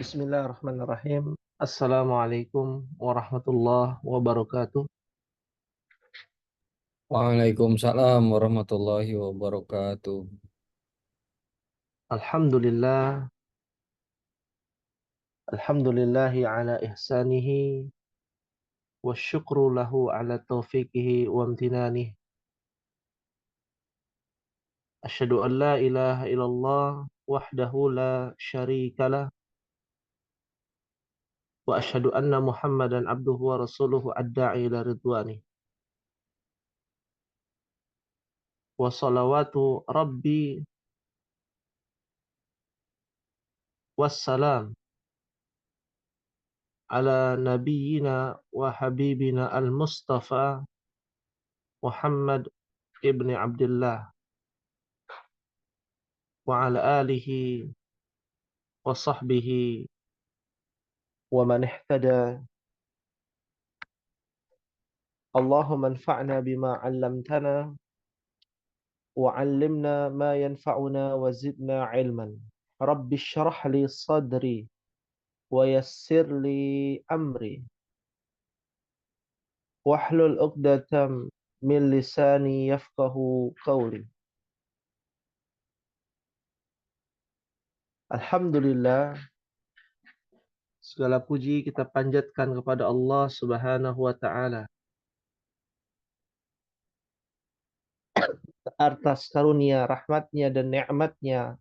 Bismillahirrahmanirrahim. Assalamualaikum warahmatullahi wabarakatuh. Waalaikumsalam warahmatullahi wabarakatuh. Alhamdulillah, alhamdulillahi ala ihsanihi wa syukru lahu ala taufiqihi wa amtinanihi. Asyhadu an la ilaha illallah wahdahu la syarikalah wa asyhadu anna Muhammadan abduhu wa rasuluhu ad-da'i ila ridwani. Wa salawatu rabbi wassalam ala nabiyyina wa habibina al-Mustafa Muhammad ibni Abdullah wa ala alihi wa sahbihi wa man ihtada. Allahumma anfa'na bima 'allamtana wa 'allimna ma yanfa'una wa zidna 'ilman. Rabbi shrah li sadri wa yassir li amri wahlul 'uqdatam min lisani yafqahu qawli. Alhamdulillah, segala puji kita panjatkan kepada Allah Subhanahu wa taala atas karunia, rahmatnya dan nikmatnya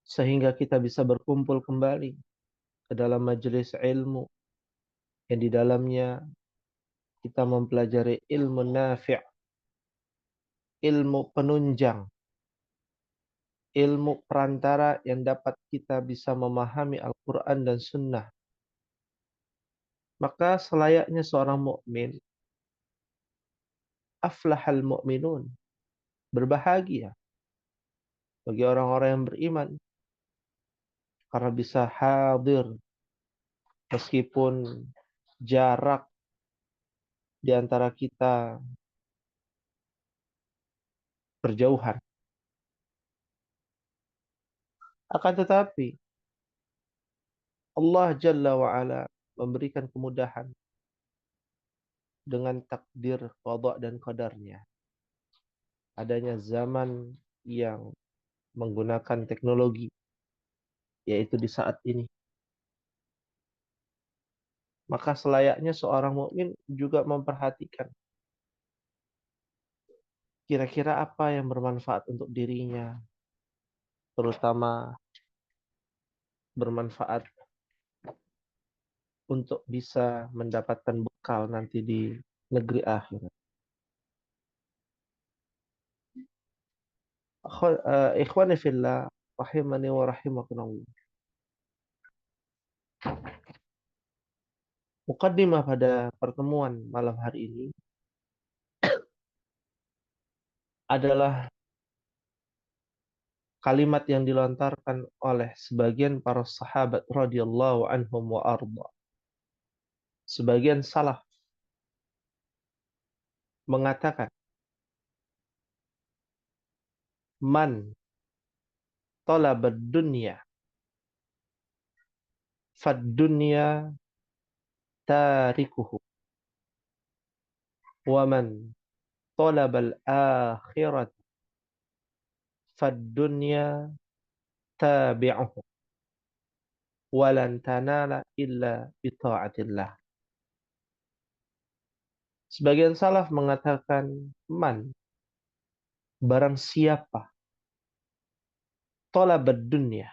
sehingga kita bisa berkumpul kembali ke dalam majelis ilmu yang di dalamnya kita mempelajari ilmu nafi', ilmu penunjang, ilmu perantara yang dapat kita bisa memahami Al-Quran dan Sunnah. Maka selayaknya seorang mukmin, aflahal mu'minun, berbahagia bagi orang-orang yang beriman karena bisa hadir meskipun jarak di antara kita berjauhan. Akan tetapi Allah Jalla wa'ala memberikan kemudahan dengan takdir qada dan qadarnya. Adanya zaman yang menggunakan teknologi, yaitu di saat ini. Maka selayaknya seorang mukmin juga memperhatikan kira-kira apa yang bermanfaat untuk dirinya, terutama bermanfaat untuk bisa mendapatkan bekal nanti di negeri akhirat. Ikhwani fillah, rahimani wa rahimakumullah. Mukaddimah pada pertemuan malam hari ini adalah kalimat yang dilontarkan oleh sebagian para sahabat radhiyallahu anhum wa arda. Sebagian salaf mengatakan, man talabad dunya fad dunya tarikuhu wa man talabal akhirat fad dunya tabi'uhu walan tanala illa bita'atillah. Sebagian salaf mengatakan, man, barang siapa talabad dunya,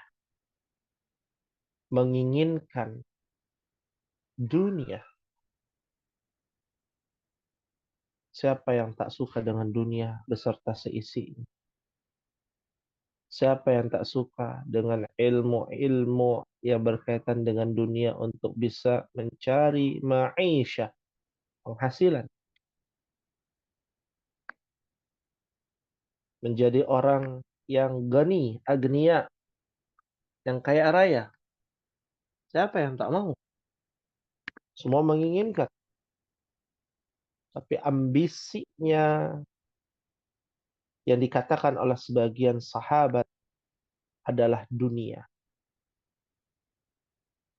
menginginkan dunia. Siapa yang tak suka dengan dunia beserta seisinya? Siapa yang tak suka dengan ilmu-ilmu yang berkaitan dengan dunia untuk bisa mencari ma'isyah, penghasilan, menjadi orang yang gani, agniya, yang kaya raya? Siapa yang tak mau? Semua menginginkan. Tapi ambisinya yang dikatakan oleh sebagian sahabat adalah dunia.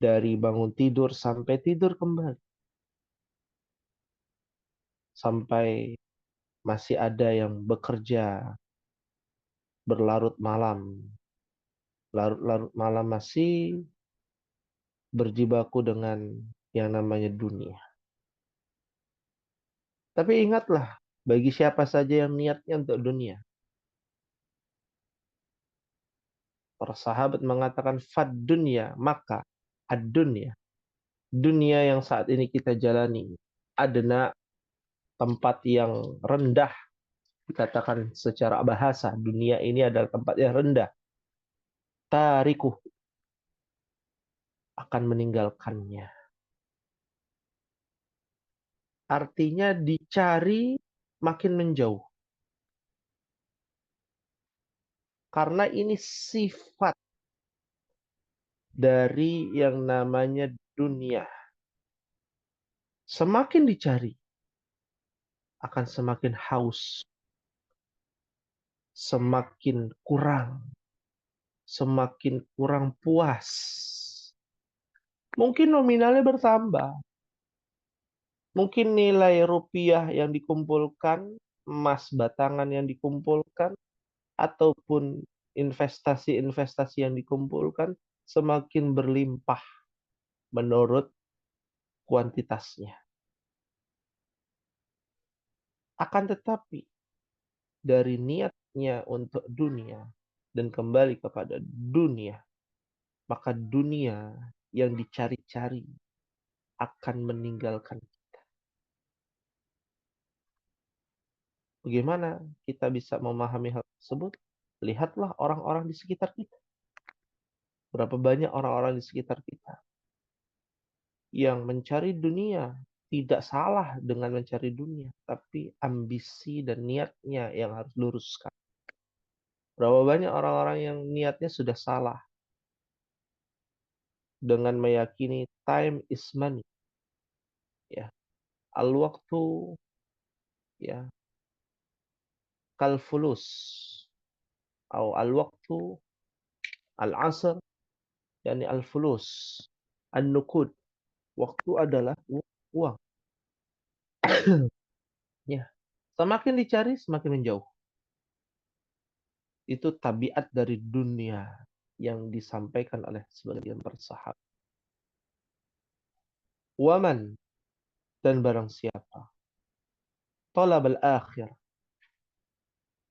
Dari bangun tidur sampai tidur kembali. Sampai masih ada yang bekerja berlarut malam. Larut-larut malam masih berjibaku dengan yang namanya dunia. Tapi ingatlah, bagi siapa saja yang niatnya untuk dunia. Para sahabat mengatakan fad dunya, maka ad dunya. Dunia yang saat ini kita jalani. Adna, tempat yang rendah. Dikatakan secara bahasa, dunia ini adalah tempat yang rendah. Tarikuh, akan meninggalkannya. Artinya dicari makin menjauh. Karena ini sifat dari yang namanya dunia. Semakin dicari, akan semakin haus, semakin kurang puas. Mungkin nominalnya bertambah. Mungkin nilai rupiah yang dikumpulkan, emas batangan yang dikumpulkan, ataupun investasi-investasi yang dikumpulkan semakin berlimpah menurut kuantitasnya. Akan tetapi dari niatnya untuk dunia dan kembali kepada dunia, maka dunia yang dicari-cari akan meninggalkan kita. Bagaimana kita bisa memahami hal tersebut? Lihatlah orang-orang di sekitar kita. Berapa banyak orang-orang di sekitar kita yang mencari dunia. Tidak salah dengan mencari dunia, tapi ambisi dan niatnya yang harus luruskan. Berapa banyak orang-orang yang niatnya sudah salah dengan meyakini time is money, ya, al waktu, ya, kal fulus, atau al waktu, al asr, yakni al fulus, an nukud. Waktu adalah uang. Ya, semakin dicari semakin menjauh. Itu tabiat dari dunia yang disampaikan oleh sebagian para sahabat. Waman, dan barang siapa talabal akhir,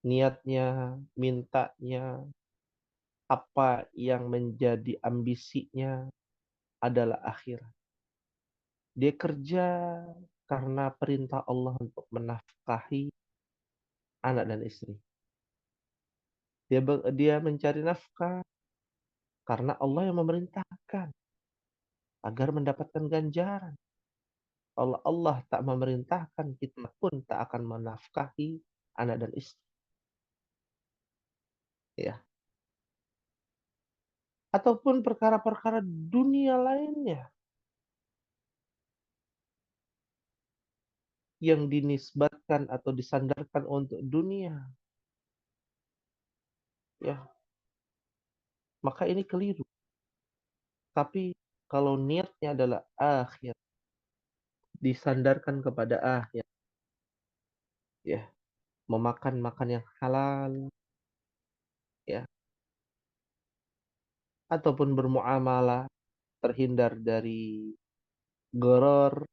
niatnya, mintanya, apa yang menjadi ambisinya adalah akhirat. Dia kerja karena perintah Allah untuk menafkahi anak dan istri. Dia mencari nafkah karena Allah yang memerintahkan agar mendapatkan ganjaran. Kalau Allah tak memerintahkan, kita pun tak akan menafkahi anak dan istri. Ya. Ataupun perkara-perkara dunia lainnya yang dinisbatkan atau disandarkan untuk dunia. Ya, maka ini keliru. Tapi kalau niatnya adalah akhir, disandarkan kepada akhir, ya, memakan makan yang halal, ya, ataupun bermuamalah terhindar dari gharar,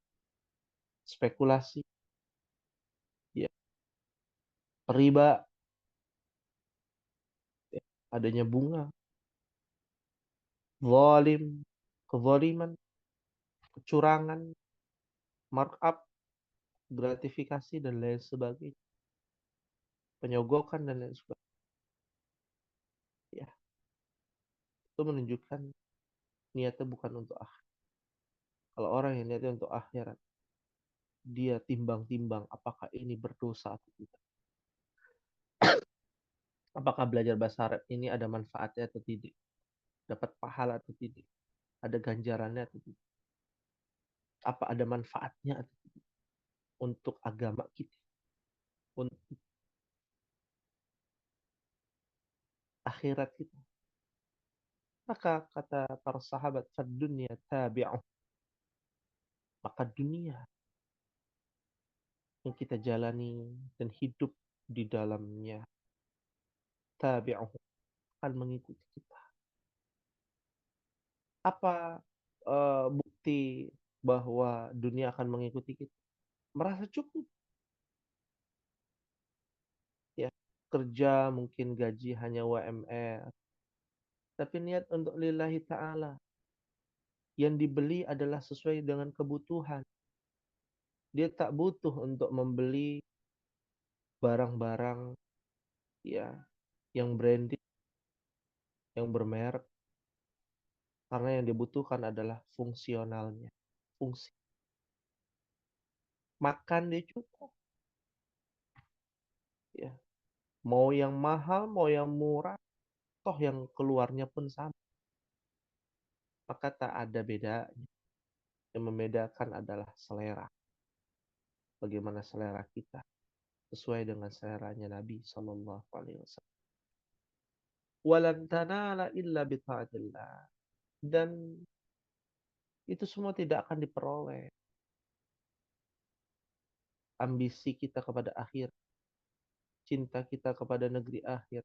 spekulasi, ya, riba, ya, adanya bunga, zalim, kezaliman, kecurangan, markup, gratifikasi dan lain sebagainya, penyogokan dan lain sebagainya. Ya, itu menunjukkan niatnya bukan untuk akhirat. Kalau orang yang niatnya untuk akhirat, dia timbang-timbang apakah ini berdosa atau tidak. Apakah belajar bahasa Arab ini ada manfaatnya atau tidak. Dapat pahala atau tidak. Ada ganjarannya atau tidak. Apa ada manfaatnya atau tidak. Untuk agama kita. Untuk akhirat kita. Maka kata para sahabat, fad dunya tabi'uh, maka dunia yang kita jalani dan hidup di dalamnya tabi'uh, akan mengikuti kita. Apa bukti bahwa dunia akan mengikuti kita? Merasa cukup, ya. Kerja mungkin gaji hanya UMR, tapi niat untuk lillahi ta'ala. Yang dibeli adalah sesuai dengan kebutuhan. Dia tak butuh untuk membeli barang-barang, ya, yang branded, yang bermerek, karena yang dibutuhkan adalah fungsionalnya. Fungsi. Makan dia cukup, ya. Mau yang mahal, mau yang murah, toh yang keluarnya pun sama. Maka tak ada bedanya. Yang membedakan adalah selera. Bagaimana selera kita sesuai dengan seleranya Nabi Shallallahu Alaihi Wasallam. Walan tanala illa bita'atillah. Dan itu semua tidak akan diperoleh. Ambisi kita kepada akhir, cinta kita kepada negeri akhir,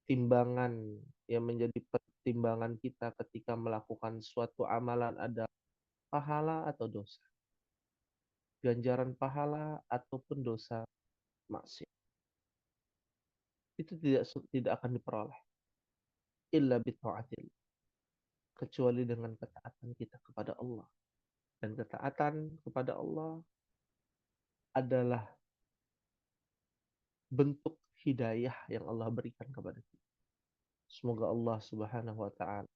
timbangan yang menjadi pertimbangan kita ketika melakukan suatu amalan adalah pahala atau dosa, ganjaran pahala ataupun dosa maksiat. Itu tidak akan diperoleh illa bita'atil, kecuali dengan ketaatan kita kepada Allah. Dan ketaatan kepada Allah adalah bentuk hidayah yang Allah berikan kepada kita. Semoga Allah Subhanahu wa taala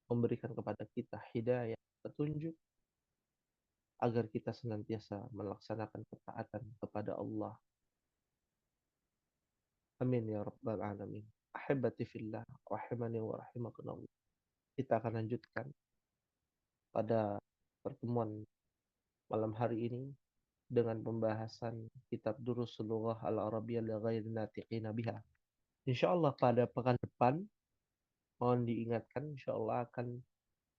memberikan kepada kita hidayah, petunjuk agar kita senantiasa melaksanakan ketaatan kepada Allah. Amin ya rabbal alamin. Ahibati fillah, rahimani wa rahimakumullah. Kita akan lanjutkan pada pertemuan malam hari ini dengan pembahasan kitab Durusul Lughah Al-Arabiyyah li ghairi natiqina biha. Insyaallah pada pekan depan, mohon diingatkan, insyaallah akan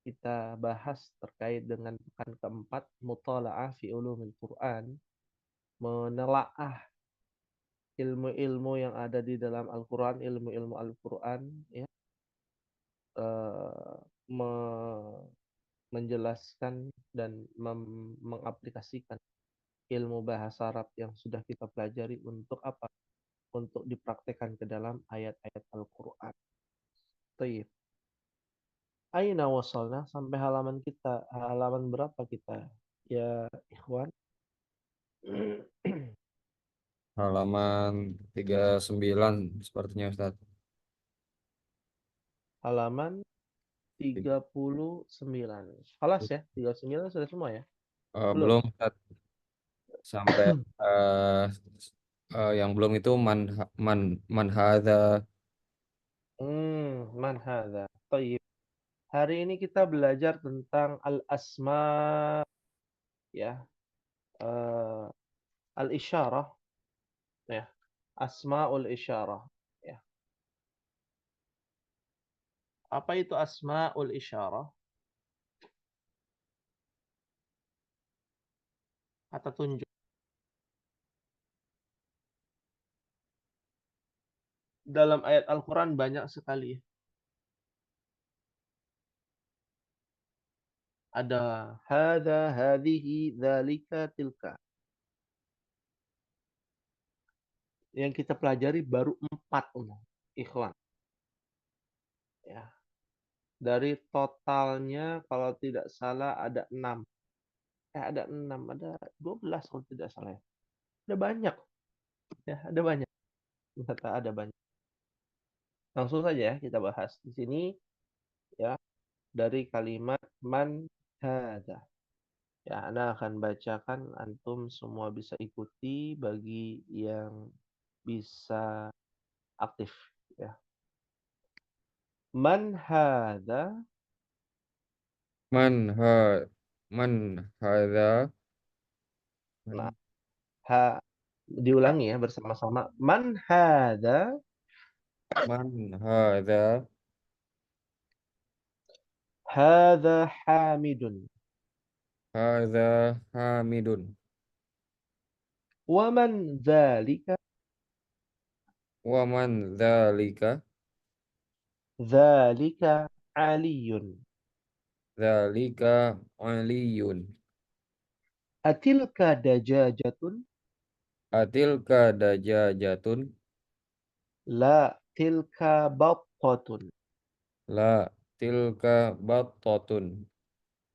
kita bahas terkait dengan pekan keempat, mutala'ah fi ulumil Quran, menelaah ilmu-ilmu yang ada di dalam Al-Quran, ilmu-ilmu Al-Quran, ya, eh, menjelaskan dan mengaplikasikan ilmu bahasa Arab yang sudah kita pelajari untuk apa? Untuk dipraktekkan ke dalam ayat-ayat Al-Quran. Tayyib. Aina wasalna, sampai halaman kita, halaman berapa kita? Ya, ikhwan. Halaman 39 sepertinya Ustaz. Halaman 39. Halas ya, 39 sudah semua ya? Belum. Belum Ustaz. Sampai eh, yang belum itu man hadza. Man hadha. Tayyib. Hari ini kita belajar tentang al-asma, ya, eh, al-isyarah, ya, asmaul isyarah, ya. Apa itu asmaul isyarah? Kata tunjuk. Dalam ayat Al-Quran banyak sekali. Ada hadha, hadhihi, dzalika, tilka. Yang kita pelajari baru 4, ikhwan. Ya. Dari totalnya kalau tidak salah ada 6. Ada 6, ada 12 kalau tidak salah ya. Ada banyak. Ya, ada banyak. Ternyata ada banyak. Langsung saja ya kita bahas di sini, ya, dari kalimat man hada. Ya, Ana akan bacakan, antum semua bisa ikuti bagi yang bisa aktif, ya. Man hada. Man ha man hadza. Nah, Man- ha diulangi ya bersama-sama. Man hada Man hadza. Hadza Hamidun. Hadza Hamidun. Wa man dzalika? Wa man dzalika. Dzalika Aliyun. Dzalika Aliyun. Atilka dajajatun? Atilka dajajatun. La tilka battatun. La tilka battatun.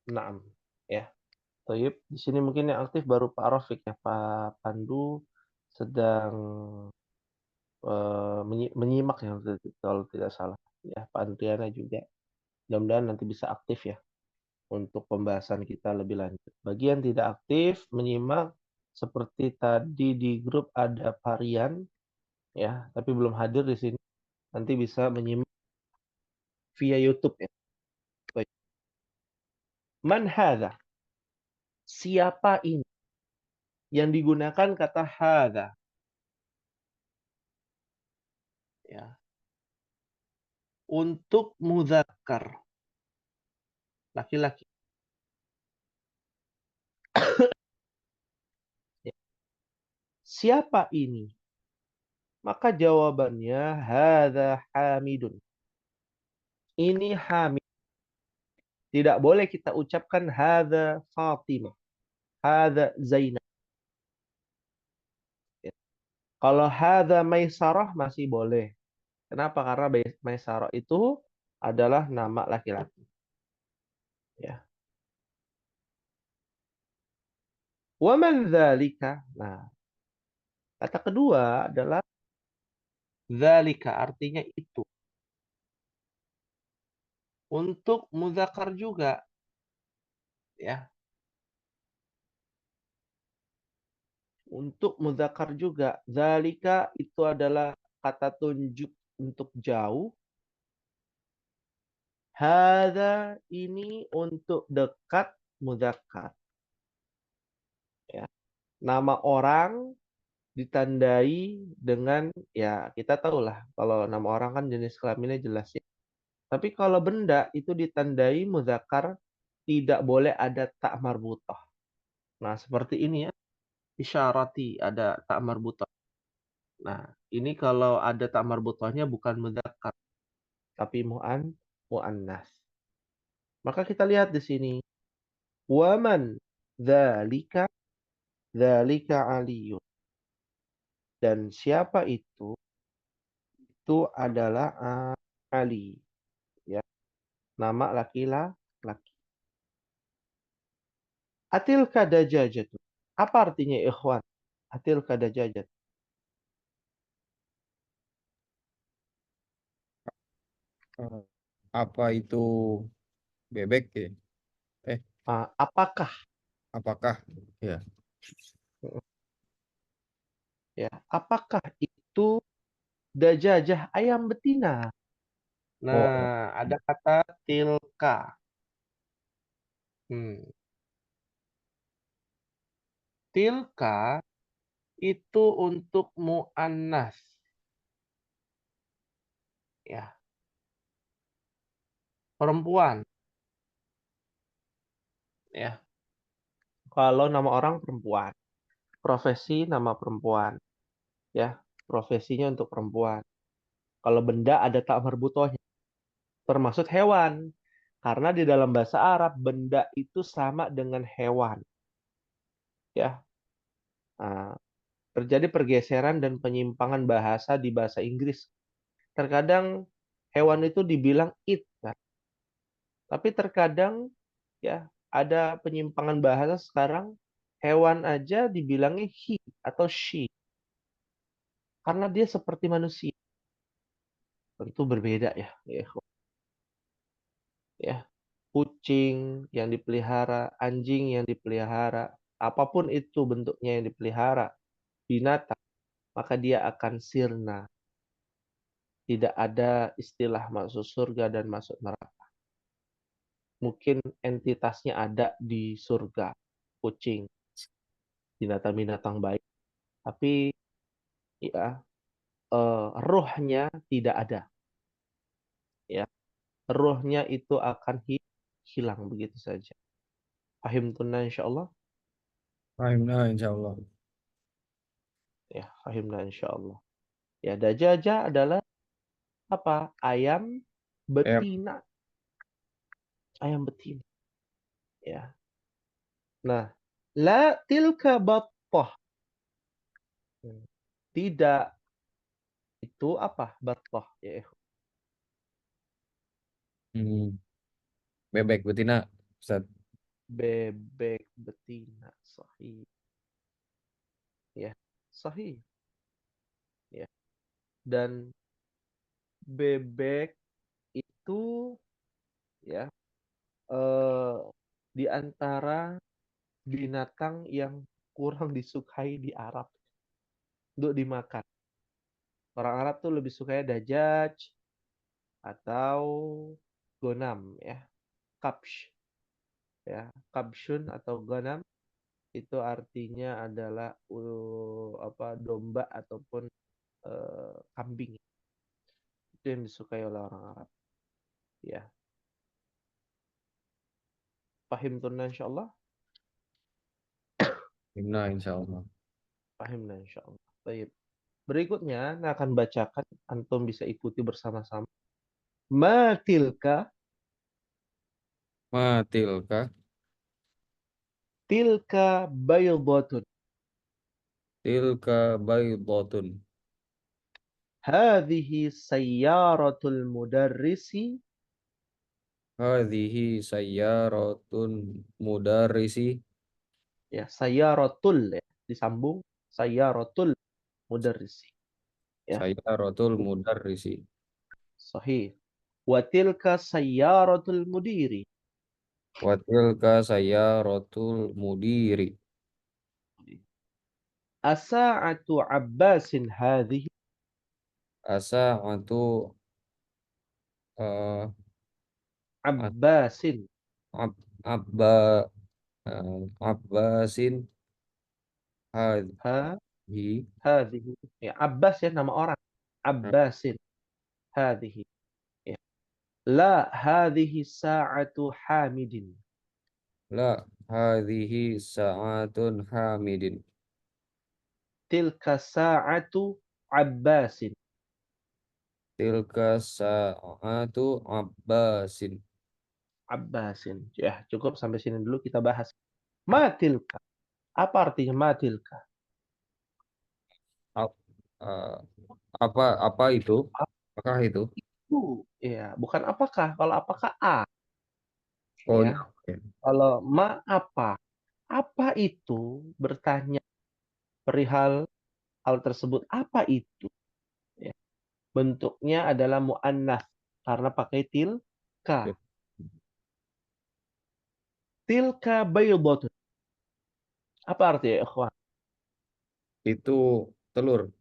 Naam. Ya. Toyib. Di sini mungkin yang aktif baru Pak Rafiq ya. Pak Pandu sedang menyimak ya kalau tidak salah. Ya, Pak Andriana juga. Mudah-mudahan nanti bisa aktif ya untuk pembahasan kita lebih lanjut. Bagi yang tidak aktif menyimak seperti tadi di grup ada varian ya, tapi belum hadir di sini. Nanti bisa menyimak via YouTube ya. Baik. Man hadza? Siapa ini? Yang digunakan kata hadza ya untuk mudzakkar laki-laki. Ya. Siapa ini? Maka jawabannya hadza Hamidun. Ini Hamid. Tidak boleh kita ucapkan hadza Fatimah, hadza Zainab. Ya. Kalau hadza Maisarah masih boleh. Kenapa? Karena Maisarah itu adalah nama laki-laki. Ya. Wa man dzalika? Nah, kata kedua adalah dzalika artinya itu. Untuk muzakkar juga, ya. Untuk muzakkar juga. Dzalika itu adalah kata tunjuk untuk jauh. Hadza ini untuk dekat muzakkar. Ya. Nama orang ditandai dengan ya kita tahulah kalau nama orang kan jenis kelaminnya jelas ya. Tapi kalau benda itu ditandai muzakkar tidak boleh ada tak marbutah. Nah, seperti ini ya. Isyarati ada tak marbutah. Nah, ini kalau ada tak marbutahnya bukan muzakkar tapi muannas. Maka kita lihat di sini waman dzalika dzalika aliyun. Dan siapa itu? Itu adalah Ali, ya. Nama laki-laki. Atilka dajajatun. Apa artinya ikhwan? Atilka dajajat. Eh, Apa itu bebek ya? Eh, Apakah? apakah? Ya. Ya, apakah itu dajajah ayam betina? Oh, Nah, ada kata tilka. Hmm. Tilka itu untuk muannas, ya, perempuan, ya. Kalau nama orang perempuan, profesi nama perempuan, ya. Profesinya untuk perempuan. Kalau benda ada tak marbutohnya, termasuk hewan. Karena di dalam bahasa Arab benda itu sama dengan hewan, ya. Nah, terjadi pergeseran dan penyimpangan bahasa di bahasa Inggris. Terkadang hewan itu dibilang it, kan? Tapi terkadang ya ada penyimpangan bahasa sekarang hewan aja dibilangnya he atau she karena dia seperti manusia. Tentu berbeda ya, ya. Kucing yang dipelihara, anjing yang dipelihara, apapun itu bentuknya yang dipelihara, binatang, maka dia akan sirna. Tidak ada istilah masuk surga dan masuk neraka. Mungkin entitasnya ada di surga, kucing, binatang-binatang baik. Tapi ya ruhnya tidak ada. Ya, ruhnya itu akan hilang begitu saja. Paham tunna insyaallah? Fahimna insyaallah. Ya, pahimna insyaallah. Ya, dajaja adalah apa? Ayam Ya. betina. Ayam betina. Ya. Nah, la tilka battah. Tidak itu apa? Battah ya. Hmm. Bebek betina, Ustaz. Bebek betina. Sahih. Ya, sahih. Ya. Dan bebek itu ya eh, di antara binatang yang kurang disukai di Arab untuk dimakan. Orang Arab tuh lebih sukanya dajaj atau gonam ya, kabsh ya, kabshun atau gonam itu artinya adalah apa domba ataupun kambing. Itu yang disukai oleh orang Arab. Ya, pahim tunna insyaallah. Fahimna insyaallah. Pahim insyaallah. Baik. Berikutnya, saya akan bacakan, antum bisa ikuti bersama-sama. Ma tilka, Ma tilka, tilka baydatun. tilka baydatun. Hadhihi sayyaratul mudarrisi. Hadhihi sayyaratun mudarrisi. Ya, sayyaratul ya, disambung sayyaratul mudarrisi. Ya, Sayyaratul mudarrisi. sahih. Wa tilka sayyaratul mudiri. Wa tilka sayyaratul mudiri. Asa'atu Abbasin hadhihi. Asa'atu uh, Abbasin. ab, abba Abbasin Ha, hadhi. hadhihi. Ya, Abbas ya nama orang. Abbasin hadhihi. Ya. La hadhihi sa'atu Hamidin. La hadhihi sa'atun hamidin. Tilka sa'atu Abbasin. Tilka sa'atu abbasin. Abbasin. Ya, cukup sampai sini dulu kita bahas. Matilka. Apa artinya matilka? Ap- uh, apa itu? Apakah itu? Itu ya, bukan apakah. Kalau apakah A, Oh ya. ya, oke. Kalau ma apa? Apa itu? Bertanya perihal hal tersebut. Apa itu? Ya. Bentuknya adalah mu'annas karena pakai tilka. Tilka baydatun. Apa artinya, ikhwan? Itu telur.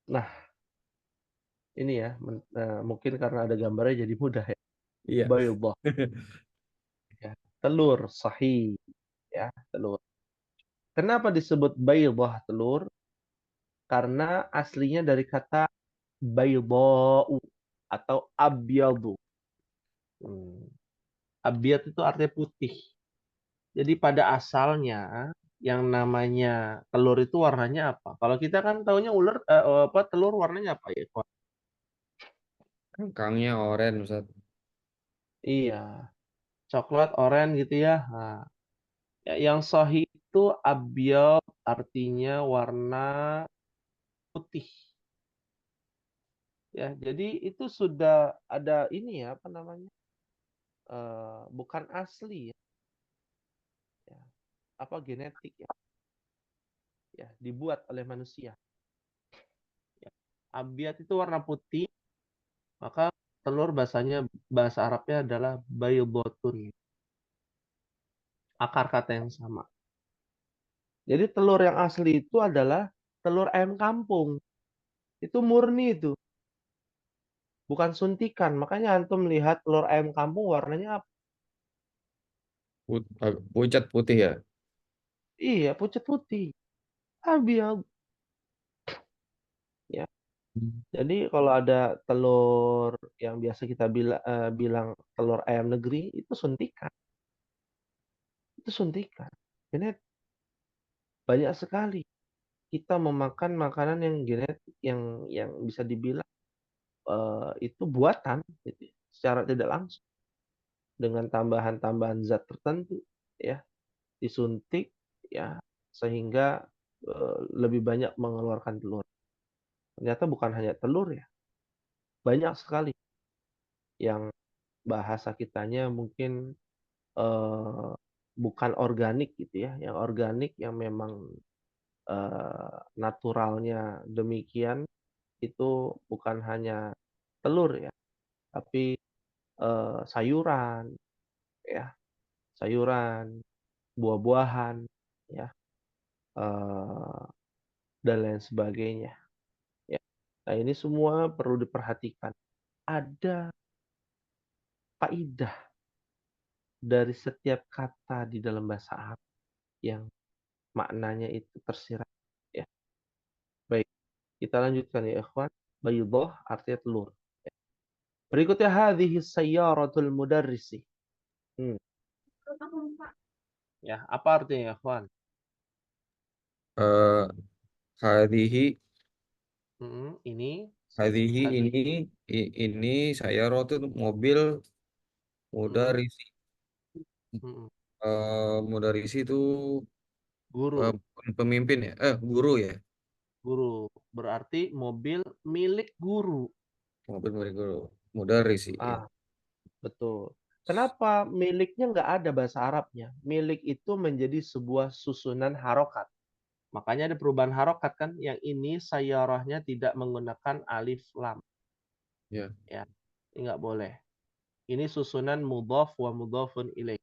Nah, ini ya, mungkin karena ada gambarnya jadi mudah ya. Iya. Baydah, ya. Telur, sahih, ya, telur. Kenapa disebut baydah telur? Karena aslinya dari kata baydau atau abyadu. Hmm. Abyad itu artinya putih. Jadi pada asalnya yang namanya telur itu warnanya apa? Kalau kita kan taunya ular apa telur warnanya apa ya? Kangkangnya oranye, Ustaz. Iya, coklat, oranye gitu ya. Nah, yang sahih itu abyad artinya warna putih. Ya, jadi itu sudah ada ini ya apa namanya? Bukan asli ya, ya. Apa genetik ya, ya dibuat oleh manusia. Ya. Abyad itu warna putih, maka telur bahasa Arabnya adalah baydotun, akar kata yang sama. Jadi telur yang asli itu adalah telur ayam kampung. Itu murni itu, bukan suntikan. Makanya antum melihat telur ayam kampung warnanya apa? Pucat putih ya. Iya, pucat putih. Abyad. Ya. Jadi kalau ada telur yang biasa kita bilang telur ayam negeri itu suntikan, itu suntikan. Ini banyak sekali kita memakan makanan yang genetik yang bisa dibilang itu buatan gitu, secara tidak langsung dengan tambahan-tambahan zat tertentu ya disuntik ya sehingga lebih banyak mengeluarkan telur. Ternyata bukan hanya telur ya, banyak sekali yang bahasa kitanya mungkin eh, bukan organik gitu ya, yang organik yang memang naturalnya demikian itu bukan hanya telur ya, tapi sayuran ya, sayuran, buah-buahan ya, eh, dan lain sebagainya ya. Nah, ini semua perlu diperhatikan. Ada faidah dari setiap kata di dalam bahasa Arab yang maknanya itu tersirat ya. Baik, kita lanjutkan ya ikhwan. Bayudoh artinya telur. Berikutnya hadhihi sayyaratul mudarrisi. Hmm. Ya, apa artinya ya ikhwan? Eh, hadihi Ini hadihi hadhi ini saya rotun mobil mm, mudarisi. mm, Mudarisi itu guru. pemimpin ya, guru ya, Guru berarti mobil milik guru. mobil milik guru. Mudarisi ya. Ah, betul. Kenapa miliknya nggak ada bahasa Arabnya? Milik itu menjadi sebuah susunan harokat. Makanya ada perubahan harokat kan. Yang ini sayyarahnya tidak menggunakan alif lam. Ya. Ya, ini nggak boleh. Ini susunan mudhaf wa mudhafun ilaih.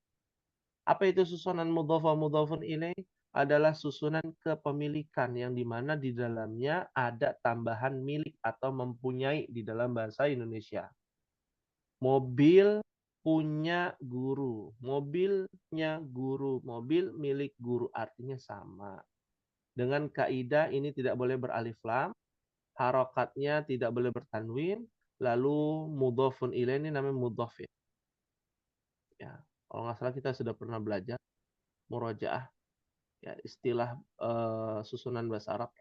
Apa itu susunan mudhaf wa mudhafun ilaih? Adalah susunan kepemilikan yang dimana di dalamnya ada tambahan milik atau mempunyai di dalam bahasa Indonesia. Mobil punya guru, mobilnya guru, mobil milik guru artinya sama. Dengan kaidah ini tidak boleh beralif lam, harokatnya tidak boleh bertanwin, lalu mudhofun ilaih ini namanya mudhof ya. Ya, kalau nggak salah kita sudah pernah belajar murojaah ya istilah susunan bahasa Arab.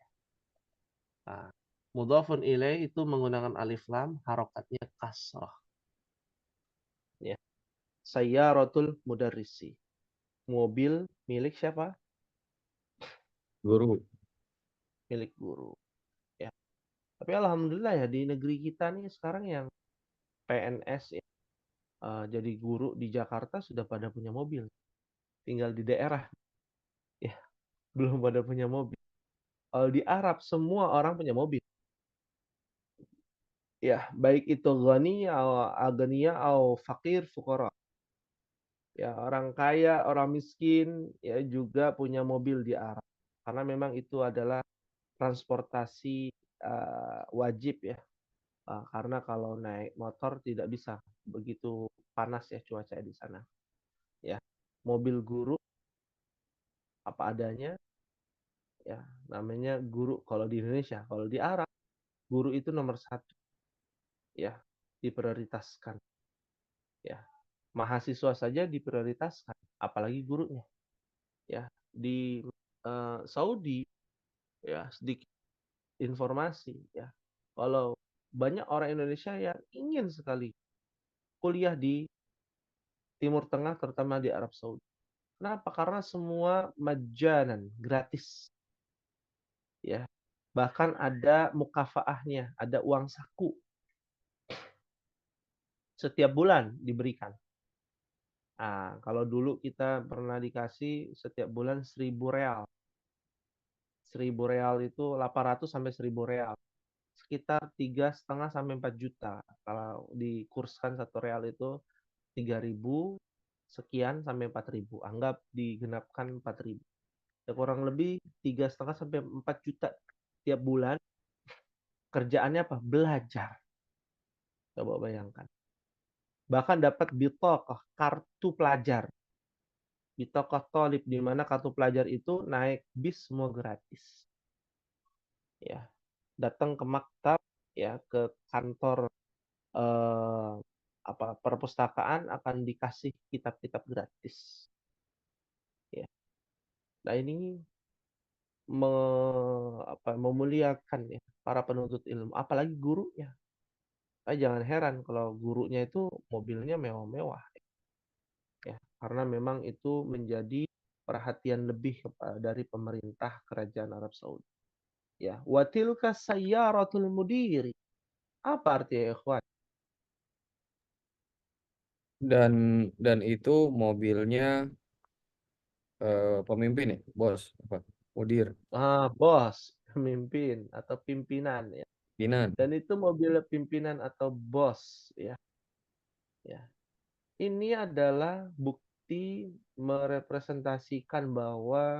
Nah, mudhofun ilaih itu menggunakan alif lam, harokatnya kasrah. Ya. Sayyaratul mudarrisi. Mobil milik siapa? Guru. Milik guru. Ya. Tapi alhamdulillah ya di negeri kita nih sekarang yang PNS ya, jadi guru di Jakarta sudah pada punya mobil. Tinggal di daerah ya belum pada punya mobil. Kalau di Arab semua orang punya mobil. Ya, baik itu ghani atau agniya atau fakir fukara. Ya, orang kaya, orang miskin ya juga punya mobil di Arab. Karena memang itu adalah transportasi wajib ya. Karena kalau naik motor tidak bisa begitu panas ya cuaca di sana. Ya, mobil guru apa adanya ya namanya guru kalau di Indonesia. Kalau di Arab guru itu nomor satu ya diprioritaskan ya. Mahasiswa saja diprioritaskan, apalagi gurunya ya. Di Saudi ya sedikit informasi ya. Kalau banyak orang Indonesia yang ingin sekali kuliah di Timur Tengah terutama di Arab Saudi. Kenapa? Karena semua majanan, gratis. Ya. Bahkan ada mukafaahnya, ada uang saku setiap bulan diberikan. Nah, kalau dulu kita pernah dikasih setiap bulan 1.000 real. 1.000 real itu 800 sampai 1.000 real. Sekitar 3,5 sampai 4 juta. Kalau dikurskan 1 real itu 3.000 sekian sampai 4.000. Anggap digenapkan 4.000. Ya, kurang lebih 3,5 sampai 4 juta tiap bulan. Kerjaannya apa? Belajar. Coba bayangkan. Bahkan dapat bitokoh, kartu pelajar. Bitokoh tolib, di mana kartu pelajar itu naik bis semua gratis. Ya, datang ke maktab, ya ke kantor eh, perpustakaan akan dikasih kitab-kitab gratis. Ya. Nah ini memuliakan ya para penuntut ilmu, apalagi gurunya. Jangan heran kalau gurunya itu mobilnya mewah-mewah, ya, karena memang itu menjadi perhatian lebih dari pemerintah kerajaan Arab Saudi. Ya, watilka sayyaratul mudiri. Apa artinya, ikhwan? Dan itu mobilnya pemimpin ya, bos apa? Mudir, Bos, pemimpin atau pimpinan ya. pimpinan. Dan itu mobil pimpinan atau bos ya. Ya. Ini adalah bukti merepresentasikan bahwa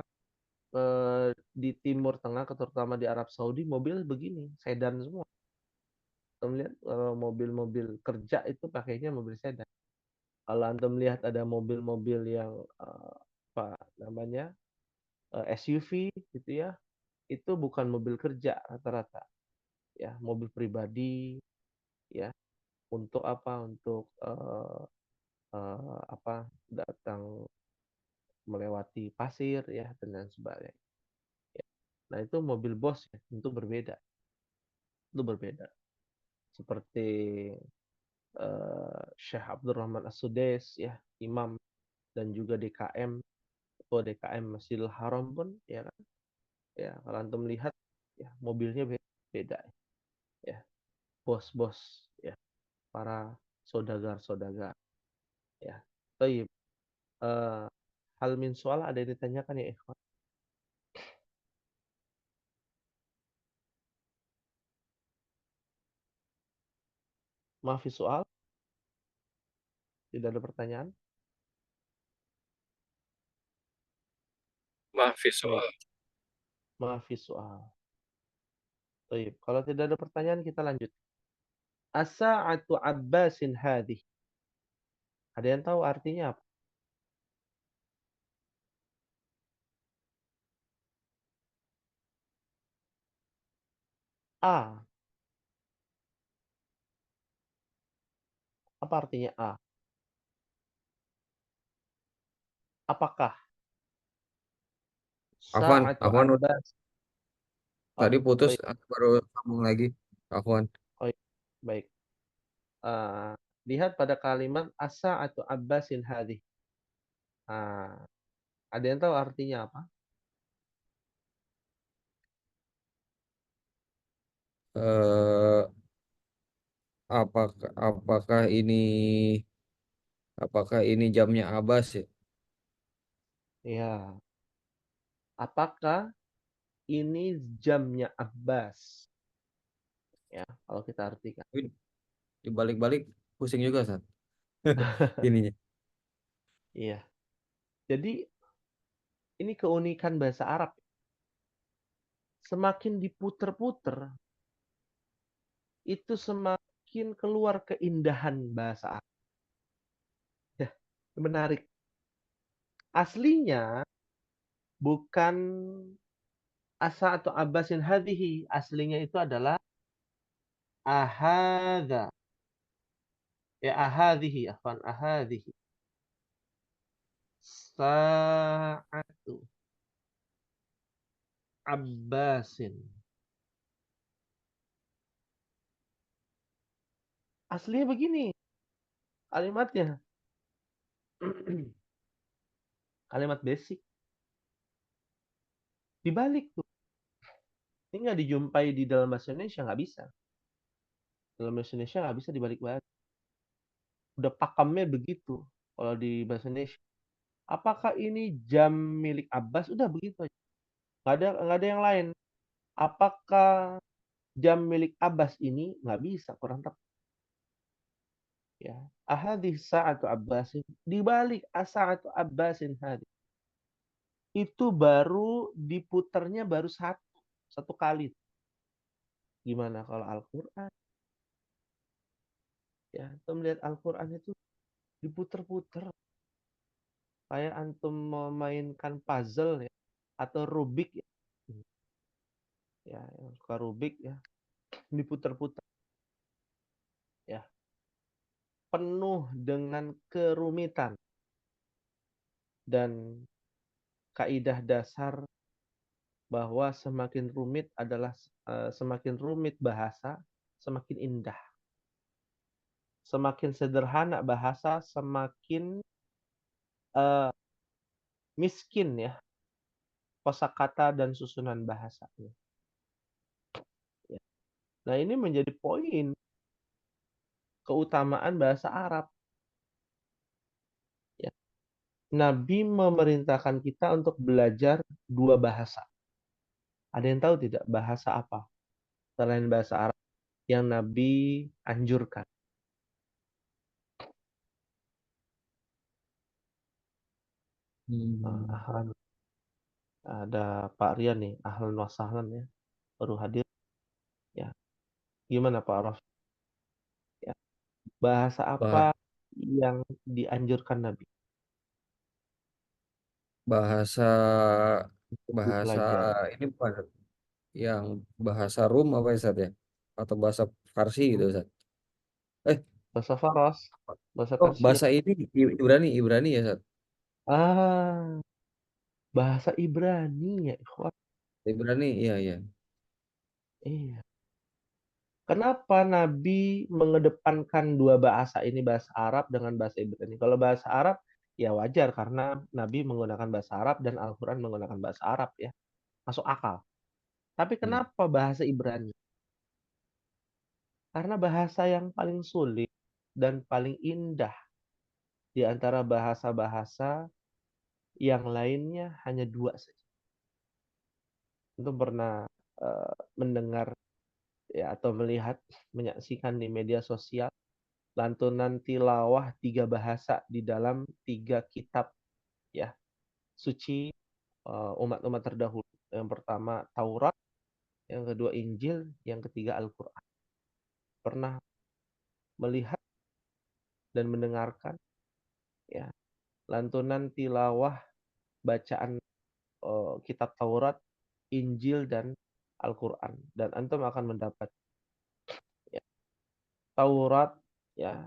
di Timur Tengah, terutama di Arab Saudi, mobil begini, sedan semua. Kita melihat mobil-mobil kerja itu pakainya mobil sedan. Kalau antum lihat ada mobil-mobil yang apa namanya SUV gitu ya, itu bukan mobil kerja rata-rata, ya mobil pribadi, ya untuk apa? Untuk apa datang melewati pasir ya dan lain sebagainya. Ya. Nah itu mobil bos ya, tentu berbeda, itu berbeda. Seperti Syekh Abdurrahman As-Sudais ya, imam dan juga DKM, ketua DKM Masjidil Haram pun ya kan, ya kalau antum melihat ya mobilnya beda ya, bos-bos ya, para saudagar-saudagar ya. Baik, eh, hal min soal ada yang ditanyakan ya ikhwan? Maafi soal, tidak ada pertanyaan? Maafi Baik, soal. maafi soal. Baik, kalau tidak ada pertanyaan kita lanjut. As-sa'atu Abbasin hadih. Ada yang tahu artinya apa? A. Apa artinya A? Apakah Sa'atu Afwan, Abbas? tadi Oh, putus, baik. aku baru sambung lagi. Afwan. Oh, iya. Baik. Eh, lihat pada kalimat As-sa'atu Abbasin hadih. Ah, ada yang tahu artinya apa? Eh, apakah ini jamnya Abbas ya? Ya. Apakah ini jamnya Abbas? Ya, kalau kita artikan. Wih, dibalik-balik pusing juga, San. Ininya. Iya. Jadi ini keunikan bahasa Arab. Semakin diputer-puter, itu semakin keluar keindahan bahasa Arab. Ya, menarik. Aslinya bukan asa atau abbasin hadhihi. Aslinya itu adalah ahadha. Ya ahadhihi. Afan ahadhihi. Sa'atu abbasin. Aslinya begini kalimatnya. Kalimat basic. Dibalik tuh. Ini nggak dijumpai di dalam bahasa Indonesia. Nggak bisa. Dalam bahasa Indonesia nggak bisa dibalik-balik. Udah pakemnya begitu. Kalau di bahasa Indonesia. Apakah ini jam milik Abbas? Udah begitu aja. Nggak ada yang lain. Apakah jam milik Abbas ini? Nggak bisa. Kurang tepat. Ya. Ahadih sa'atu Abbasin. Dibalik asa'atu Abbasin hadih. Itu baru diputernya baru satu kali. Gimana kalau Al-Quran? Ya, antum melihat Al-Quran itu diputer-puter. Kayak antum memainkan puzzle ya. Atau Rubik ya. Ya, yang suka Rubik ya. Diputer-puter. penuh dengan kerumitan, dan kaidah dasar bahwa semakin rumit bahasa, semakin indah. Semakin sederhana bahasa, semakin uh, miskin ya kosakata dan susunan bahasanya. Ya. Nah, ini menjadi poin keutamaan bahasa Arab. Ya. Nabi memerintahkan kita untuk belajar dua bahasa. Ada yang tahu tidak bahasa apa selain bahasa Arab yang Nabi anjurkan? Hmm, Ahlan, ada Pak Rian nih, ahlan wa sahlan ya, baru hadir. Ya, gimana Pak Rof? Ya, bahasa bah- apa yang dianjurkan Nabi bahasa untuk bahasa dipelajari? ini bukan yang bahasa Rum apa ya Sat ya? Atau bahasa Farsi gitu Hmm? Sat? Eh, Bahasa Faras, bahasa oh Persia. bahasa ini Ibrani ya Sat? Ah, bahasa Ibrani ya, ikhwan. Ibrani, iya iya. Iya. Kenapa Nabi mengedepankan dua bahasa ini, bahasa Arab dengan bahasa Ibrani? Kalau bahasa Arab, ya wajar karena Nabi menggunakan bahasa Arab dan Al-Quran menggunakan bahasa Arab ya. Masuk akal. Tapi Hmm. kenapa bahasa Ibrani? Karena bahasa yang paling sulit dan paling indah di antara bahasa-bahasa yang lainnya hanya dua saja. Itu pernah mendengar ya atau melihat, menyaksikan di media sosial lantunan tilawah tiga bahasa di dalam tiga kitab ya suci umat-umat terdahulu. Yang pertama Taurat, yang kedua Injil, yang ketiga Al-Quran. Pernah melihat dan mendengarkan ya lantunan tilawah bacaan kitab Taurat, Injil, dan Al-Quran. Dan antum akan mendapat ya, Taurat, ya,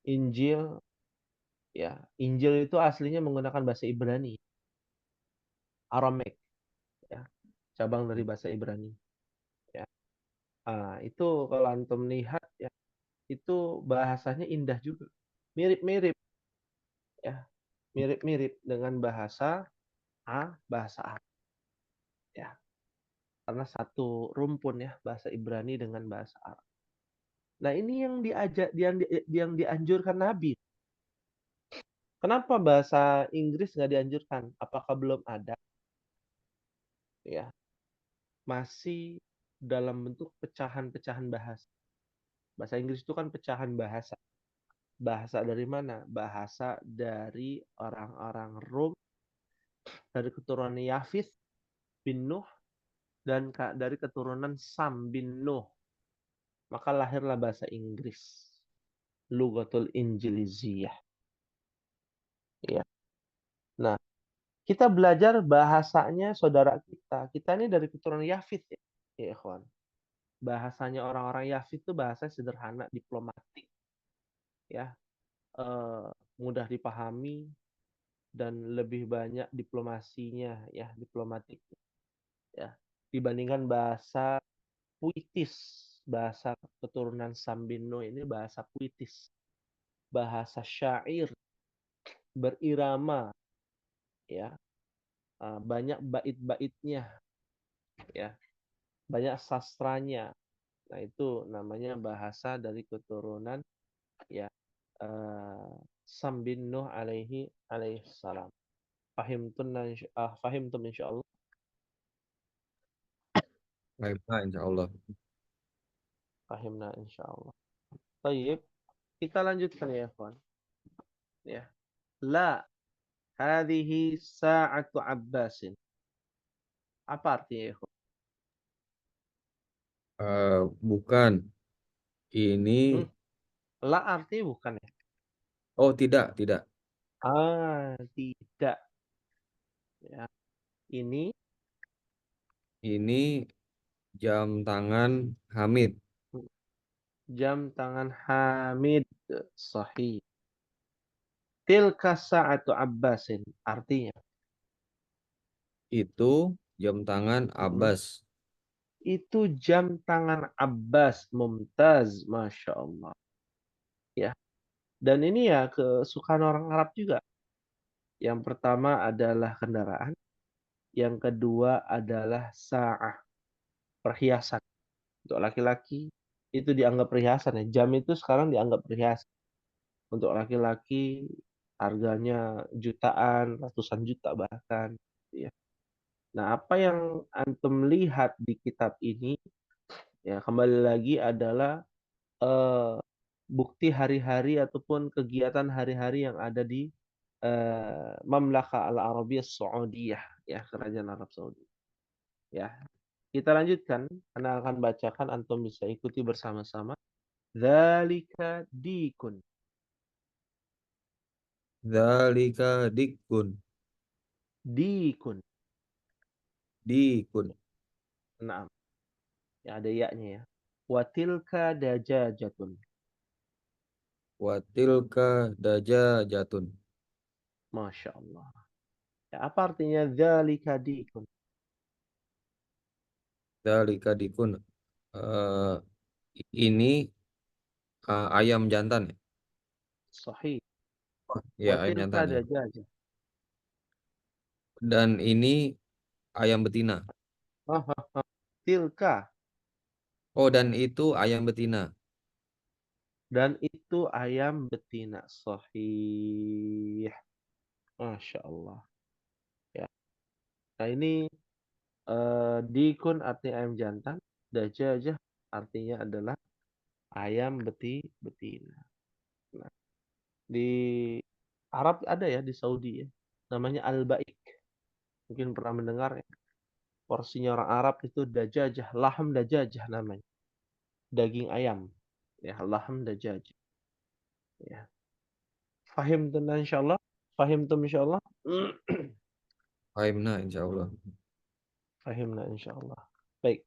Injil, ya. Injil itu aslinya menggunakan bahasa Ibrani, Aramaic, ya, cabang dari bahasa Ibrani. Ya. Itu kalau antum lihat, ya, itu bahasanya indah juga, mirip-mirip, ya, mirip-mirip dengan bahasa Arab, ya, karena satu rumpun ya bahasa Ibrani dengan bahasa Arab. Nah, ini yang yang dianjurkan Nabi. Kenapa bahasa Inggris nggak dianjurkan? Apakah belum ada? Ya, masih dalam bentuk pecahan-pecahan bahasa. Bahasa Inggris itu kan pecahan bahasa. Bahasa dari mana? Bahasa dari orang-orang Rom, dari keturunan Yafith bin Nuh, dan dari keturunan Sam bin Nuh. Maka lahirlah bahasa Inggris. Lugatul Injiliziyah. Ya. Nah, kita belajar bahasanya saudara kita. Kita ini dari keturunan Yafith ya, ya ikhwan. Bahasanya orang-orang Yafith itu bahasa sederhana, diplomatik, ya, eh, mudah dipahami dan lebih banyak diplomasinya, ya, diplomatik, ya, dibandingkan bahasa puitis. Bahasa keturunan Sambino ini bahasa puitis, bahasa syair, berirama, ya, banyak bait-baitnya, ya, banyak sastranya. Nah, itu namanya bahasa dari keturunan ya Sam bin Nuh alaihi salam. Fahimtum insyaallah. Baik, nah, insya Allah. Fahimna insyaallah. Baik, kita lanjutkan ya, kawan. Ya. La hadhihi sa'atu Abbasin. Apa artinya ya, kawan? Bukan Hmm? ini. La artinya bukan ya? Oh tidak tidak. Tidak. Ya. Ini Ini jam tangan Hamid. Jam tangan Hamid. Sahih. Tilka sa'atu Abbasin. Artinya. Itu jam tangan Mm-mm. Abbas. Itu jam tangan Abbas. Mumtaz. Masya Allah. Ya. Dan ini ya kesukaan orang Arab juga. Yang pertama adalah kendaraan. Yang kedua adalah sa'ah. Perhiasan. Untuk laki-laki itu dianggap perhiasan ya. Jam itu sekarang dianggap perhiasan. Untuk laki-laki harganya jutaan, ratusan juta bahkan. Ya. Nah, apa yang antum lihat di kitab ini ya kembali lagi adalah eh, bukti hari-hari ataupun kegiatan hari-hari yang ada di Mamlaka Al-Arabiyah Saudiyah ya Kerajaan Arab Saudi. Ya, kita lanjutkan. Anda akan bacakan, antum bisa ikuti bersama-sama. Dzalika dikun. Dzalika dikun. Dikun. Dikun. Nah, ya ada ya-nya ya. Watilka dajajatun. Watilka dajajatun. Masya Allah. Ya, apa artinya dzalika dikun? Dzalika dikun. Eh, ini ayam jantan ya? Sahih. Ya, ayam Watilka jantan ya. dajajah. Dan ini ayam betina. Ah, ah, ah. Tilka. Oh, dan itu ayam betina. Dan itu ayam betina. Sahih. Masya Allah. Ya. Nah ini dikun artinya ayam jantan. Dajajah artinya adalah ayam betina. Nah, di Arab ada ya di Saudi ya. Namanya al-baik. Mungkin pernah mendengar ya. Porsinya orang Arab itu dajajah, laham dajajah namanya. Daging ayam. Ya, laham dajajah. Ya. Fahim tuh insyaallah. Fahim tuh insyaallah. Fahimna insya Allah. Fahimna insyaallah. Baik.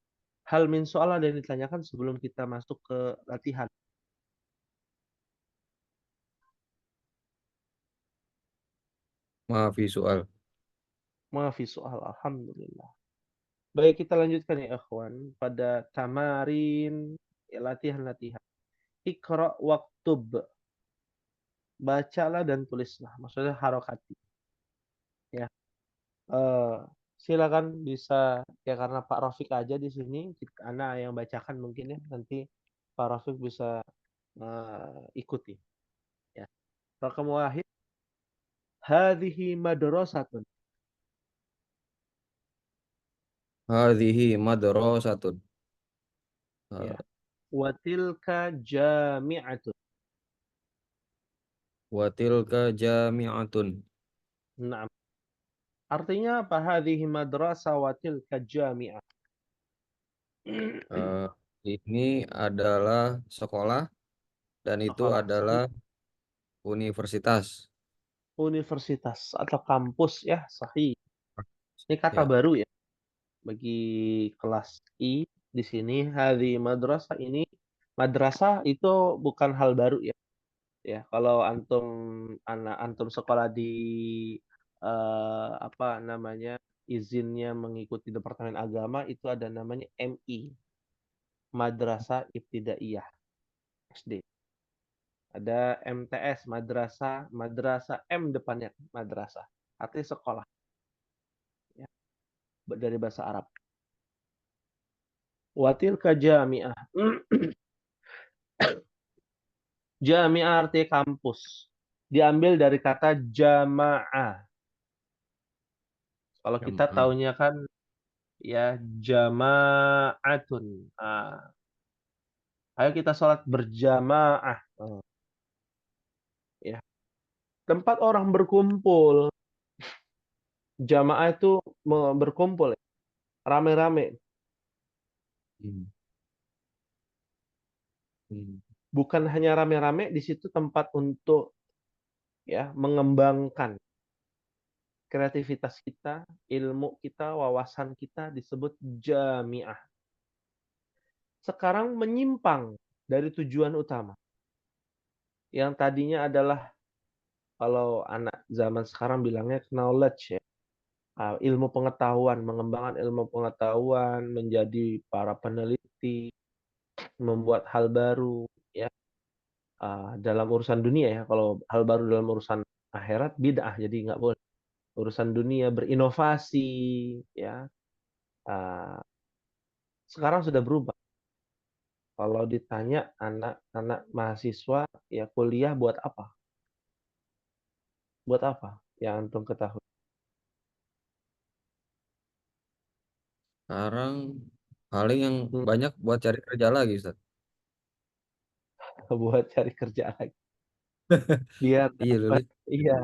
Hal min soal ada yang ditanyakan sebelum kita masuk ke latihan. Maafi soal. Maafi soal. Alhamdulillah. Baik, kita lanjutkan ya ikhwan pada tamarin ya, latihan-latihan. Iqra waktub. Bacalah dan tulislah. Maksudnya harokati. Ya. Eh, silakan bisa ya karena Pak Rafiq aja di sini, anak yang bacakan mungkin ya nanti Pak Rafiq bisa ikuti. Ya. Rakam wahid. Hadhihi madrasatun. Hadhihi madrasatun. Ya. Eh, Watilka jami'atun. Watilka jami'atun. Nah, artinya apa? Hadhihi madrasah watilka jami'ah. Eh, ini adalah sekolah dan itu Sekolah adalah sahih. universitas. Universitas atau kampus ya sahih. Ini kata Ya. baru ya bagi kelas I di sini. Hadhi madrasah ini, madrasah itu bukan hal baru ya. Ya, kalau antum anak antum sekolah di apa namanya izinnya mengikuti Departemen Agama itu ada namanya MI, Madrasah Ibtidaiyah SD. Ada MTS, Madrasah, Madrasah M depannya Madrasah. Artinya sekolah ya, dari bahasa Arab. Watilka jami'ah. Jami'ah artinya kampus. Diambil dari kata jamaah. Kalau kita Jamaah. taunya kan ya jama'atun. Ayo kita sholat berjamaah. Ya. Tempat orang berkumpul. Jamaah itu berkumpul. Ya. Rame-rame. Hmm. Hmm. Bukan hanya rame-rame, di situ tempat untuk ya mengembangkan kreativitas kita, ilmu kita, wawasan kita disebut jamiah. Sekarang menyimpang. dari tujuan utama. Yang tadinya adalah, kalau anak zaman sekarang bilangnya knowledge ya, ilmu pengetahuan, mengembangkan ilmu pengetahuan, menjadi para peneliti, membuat hal baru ya, dalam urusan dunia ya. Kalau hal baru dalam urusan akhirat bid'ah, jadi nggak boleh. Urusan dunia berinovasi ya. Uh, Sekarang sudah berubah. Kalau ditanya anak-anak mahasiswa ya kuliah buat apa? Buat apa? Yang antum ketahui. Sekarang paling yang Hmm, banyak buat cari kerja lagi, Ustaz. buat cari kerja lagi. Biar Iya, dapat. lulus Iya,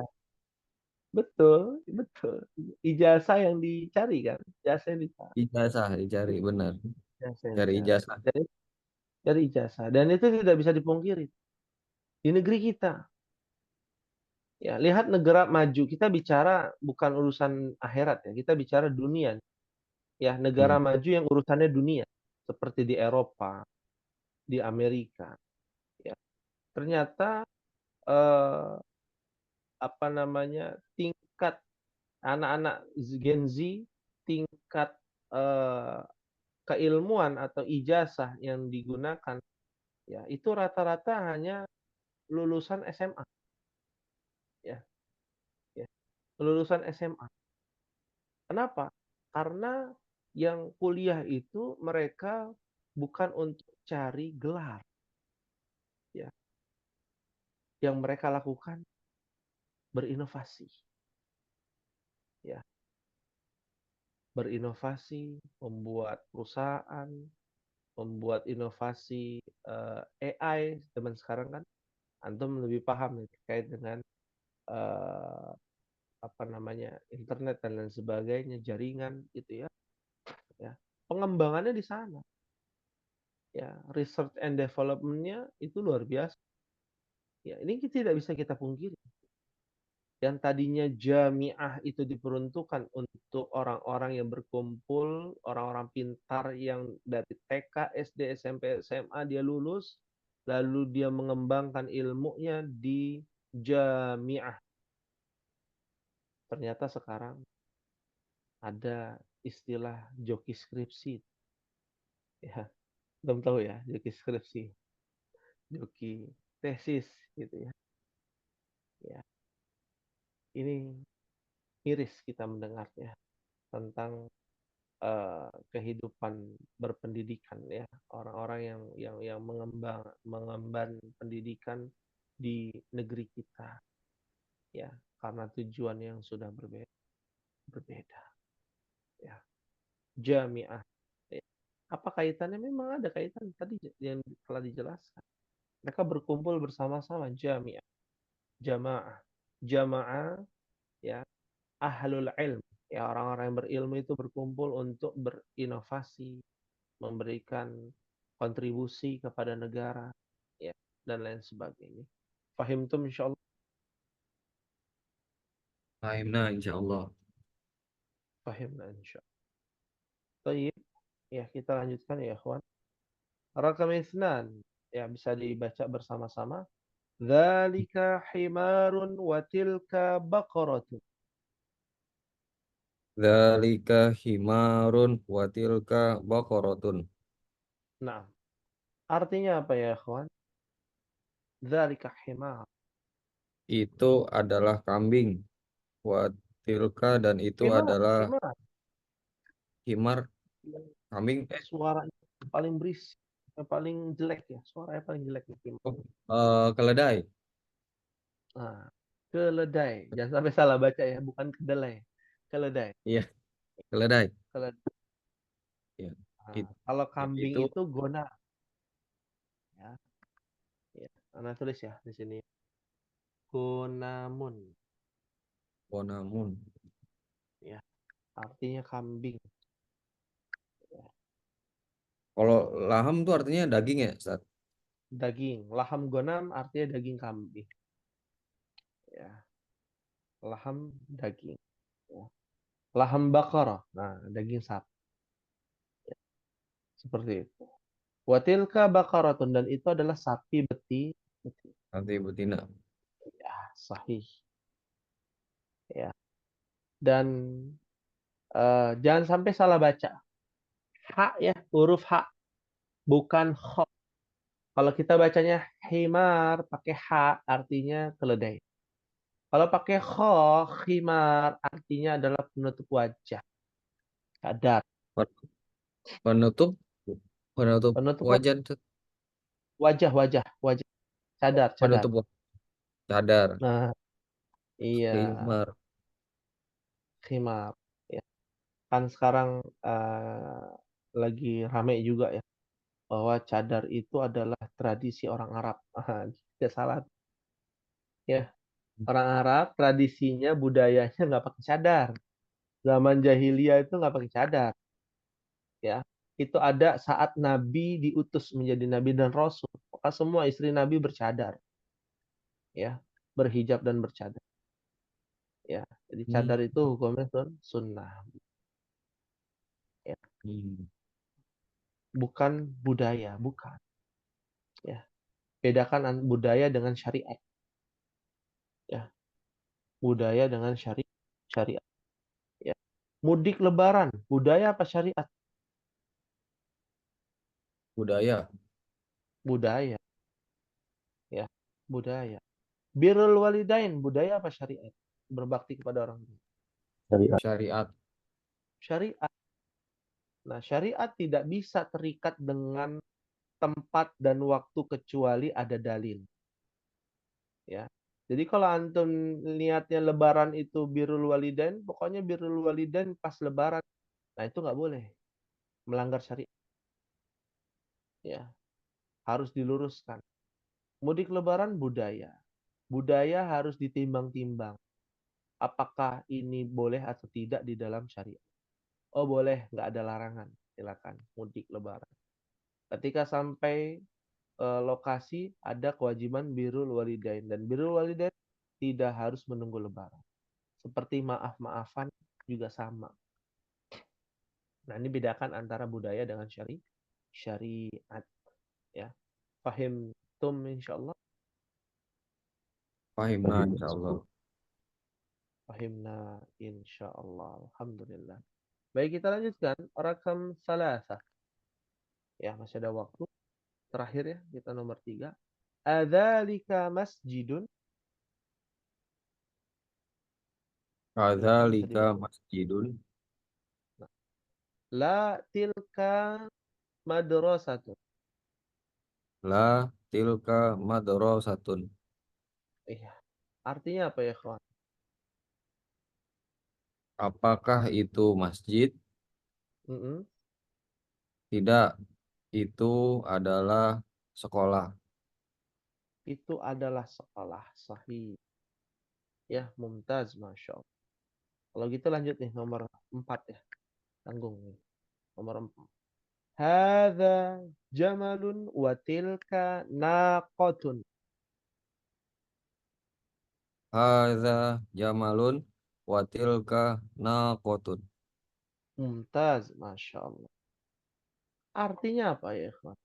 betul, betul. Ijazah yang dicari kan? Ijazah yang dicari. ijazah dicari, benar. Ijazah yang Cari dicari. ijazah. Jadi, cari ijazah. Dan itu tidak bisa dipungkiri. Di negeri kita, ya, lihat negara maju. Kita bicara bukan urusan akhirat ya. Kita bicara dunia. Ya, negara Hmm. maju yang urusannya dunia. Seperti di Eropa, di Amerika. Ya. Ternyata eh, apa namanya, tingkat anak-anak Gen Z, tingkat eh, keilmuan atau ijazah yang digunakan ya itu rata-rata hanya lulusan SMA ya, ya, lulusan SMA. Kenapa? Karena yang kuliah itu mereka bukan untuk cari gelar ya, yang mereka lakukan berinovasi ya, berinovasi, membuat perusahaan, membuat inovasi AI zaman sekarang kan. Antum lebih paham nih terkait dengan eh, apa namanya, internet dan lain sebagainya, jaringan gitu ya. Ya, pengembangannya di sana. Ya, research and developmentnya itu luar biasa. Ya, ini tidak bisa kita pungkiri. Yang tadinya jamiah itu diperuntukkan untuk orang-orang yang berkumpul, orang-orang pintar yang dari TK, SD, SMP, SMA dia lulus, lalu dia mengembangkan ilmunya di jamiah. Ternyata sekarang ada istilah joki skripsi. Ya, belum tahu ya, joki skripsi, joki tesis gitu ya. Ya, ini miris kita mendengarnya tentang kehidupan berpendidikan ya, orang-orang yang mengemban pendidikan di negeri kita ya, karena tujuan yang sudah berbeda ya. Jamiah ya. Apa kaitannya? Memang ada kaitan tadi yang telah dijelaskan. Mereka berkumpul bersama-sama, jamiah, jamaah, jamaah ya, ahlul ilm ya, orang-orang yang berilmu itu berkumpul untuk berinovasi, memberikan kontribusi kepada negara ya, dan lain sebagainya. Fahimtum insyaallah. Nah, insya Allah. Fahimna insyaallah. Baik, ya kita lanjutkan ya ikhwan. Rakam isnan ya, bisa dibaca bersama-sama. Dzalika himarun wa tilka baqaratun. Dzalika himarun wa tilka baqaratun. Nah, artinya apa ya ikhwan? Dzalika himar. Itu adalah kambing. Wa tilka dan itu Himar, adalah himar. himar, kambing. Suaranya paling berisik, yang paling jelek ya, suaranya paling jelek di himar. Keledai. Nah, keledai. Jangan sampai salah baca ya, bukan kedelai. Keledai. Iya, keledai. Keledai. Ya. Nah, It- kalau kambing itu itu gona ya. Ya. Anak tulis ya di sini. Gonamun Bonamun. ya. Artinya kambing ya. Kalau laham tuh artinya daging ya, Ustaz? Daging. Laham gonam artinya daging kambing ya. Laham daging ya. Laham bakar. Nah, daging sapi. Ya. Seperti itu. Watilka bakaratun, dan itu adalah sapi betina. Nanti betina. Ya, sahih. Ya. Dan jangan sampai salah baca. H ya, huruf H, bukan kho. Kalau kita bacanya himar pakai H, artinya keledai. Kalau pakai kho, himar, artinya adalah penutup wajah. Cadar. Penutup, penutup Penutup wajah, wajah, wajah, wajah. Cadar, cadar. penutup cadar, Nah, iya, himar. khimar. Ya. Kan sekarang lagi rame juga ya, bahwa cadar itu adalah tradisi orang Arab. Tidak salah. Ya, orang Arab tradisinya, budayanya nggak pakai cadar. Zaman jahiliyah itu nggak pakai cadar. Ya, itu ada saat Nabi diutus menjadi Nabi dan Rasul. Maka semua istri Nabi bercadar. Ya, berhijab dan bercadar. Ya, jadi Hmm. cadar itu hukumnya sunnah. Ya, Hmm. bukan budaya, bukan. Ya, bedakan budaya dengan syariat. Ya, budaya dengan syariat. Ya. Mudik Lebaran, budaya apa syariat? Budaya, Budaya. Ya, budaya. Birrul walidain, budaya apa syariat? Berbakti kepada orang tua. syariat. Syariat. Syariat. Nah, syariat tidak bisa terikat dengan tempat dan waktu kecuali ada dalil. Ya. Jadi kalau antum niatnya Lebaran itu birrul walidain, pokoknya birrul walidain pas Lebaran. Nah, itu nggak boleh, melanggar syariat. Ya, harus diluruskan. Mudik Lebaran budaya. Budaya harus ditimbang-timbang. Apakah ini boleh atau tidak di dalam syariat? Oh boleh, nggak ada larangan. Silakan mudik Lebaran. Ketika sampai lokasi, ada kewajiban birrul walidain, dan birrul walidain tidak harus menunggu Lebaran. Seperti maaf-maafan juga sama. Nah, ini bedakan antara budaya dengan syariat. Ya, fahim tum insyaallah. Fahim, nah, insya Allah. Fahimna insyaallah. Alhamdulillah. Baik, kita lanjutkan. Rakam salasah. Ya, masih ada waktu. Terakhir ya, kita nomor 3. Adzalika masjidun. Bisa Kadzalika dibaca. masjidun. Nah, la tilka madrasatun. La tilka madrasatun. Iya. Artinya apa ya, kawan? Apakah itu masjid? Mm-mm. Tidak, itu adalah sekolah. Itu adalah sekolah. Sahih. Ya, mumtaz, Masya Allah. Kalau gitu lanjut nih, nomor 4 ya. Tanggung nih. Nomor 4. Hadza jamalun wa tilka naqatun. Hadza jamalun wa tilka naqatun. Mumtaz, Masya Allah. Artinya apa ya, kawan?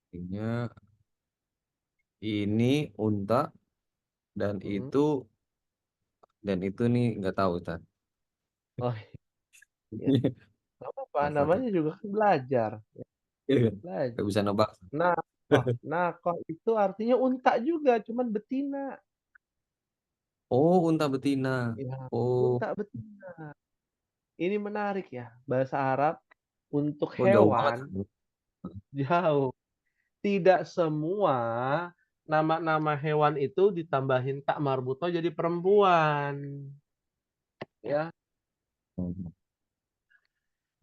Artinya ini unta dan Mm-mm. itu nih nggak tahu Ustaz. Oh, iya. Gak apa-apa, Nggak tahu. namanya juga kan belajar. Nggak Belajar. bisa nebak. Nakoh itu artinya unta juga, cuman betina. Oh, unta betina. Ya, Oh, unta betina. Ini menarik ya, bahasa Arab untuk oh jauh banget. hewan jauh. Tidak semua nama-nama hewan itu ditambahin tak marbuto jadi perempuan. Ya,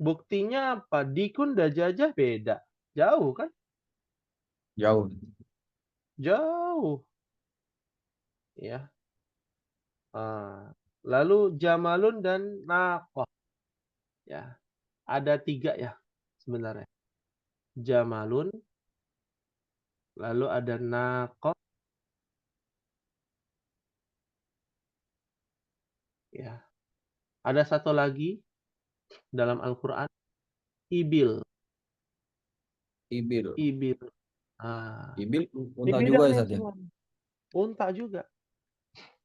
buktinya apa? Dikun dajajah beda. Jauh kan? Jauh. Jauh. Ya. Ah. Lalu Jamalun dan Nakoh. Ya, ada 3 ya sebenarnya. Jamalun, lalu ada Nakoh. Ya. Ada satu lagi dalam Al-Quran, Ibil. Ibil. Ibil. Ah, Ibil ini unta juga bidang ya nih Sat ya? semua. Unta juga.